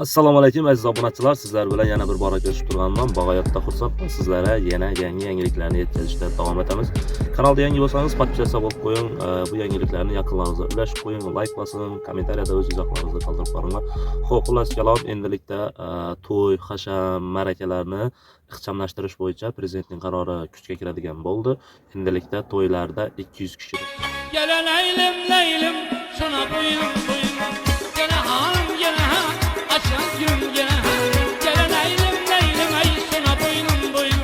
Assalomu alaykum aziz obunachilar, sizlar bilan yana bir bora ko'rishib turganman. Bag'oyatda xursandman. Sizlarga yana yangi yangiliklarni yetkazishda davom etamiz. Kanalda yangi bo'lsangiz podpiska bo'lib qo'ying. Bu yangiliklarni yaqinlaringizga ulashib qo'ying, like bosing, kommentariyada o'z izohlaringizni qoldirib boringlar. Xo'p, xullas kalom, endilikda to'y, hasham, ma'rakalarni ixchamlashtirish bo'yicha prezidentning qarori kuchga kiradigan bo'ldi. Endilikda to'ylarda 200 kishi. Geleneylim leylim şuna boyun boyun. Gene hanım gene ha açan gün gene ha. Geleneylim leylim ay şuna boyun boyun.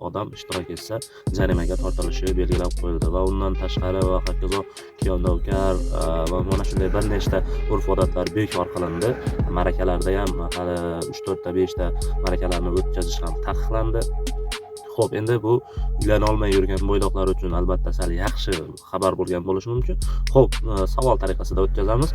Odam ishtirok etsa jarimaga tortilishi belgilab qo'yildi va undan tashqari va hokazo kuyov-navkar va mana shunday bir nechta urf-odatlar bekor qilindi. Ma'rakalarda ham hali 3-4 ta 5 ta ma'rakalarni o'tkazish ham taqiqlandi. Xo'p, endi bu uylana olmay yurgan bo'ydoqlar uchun albatta sal yaxshi xabar bo'lgan bo'lishi mumkin. Xo'p, savol tariqasida o'tkazamiz.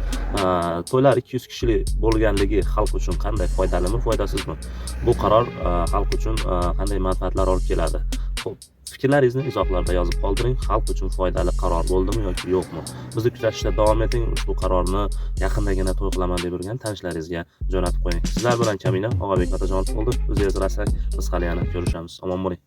To'ylar 200 kishilik bo'lganligi xalq uchun qanday foydalimi, foydasizmi? Bu qaror xalq uchun qanday manfaatlar olib keladi? Xo'p, fikrlaringizni izohlarda yozib qoldiring. Xalq uchun foydali qaror bo'ldimi yoki yo'qmi? Bizni kuzatishda davom eting. Ushbu qarorni yaqindagina to'y qilaman deb yurgan tanishlaringizga jo'natib qo'ying. Sizlar bilan Kamina Og'abek Otajonov bo'ldi. O'zingiz rasak, biz hali yana ko'rishamiz. Omon bo'ling.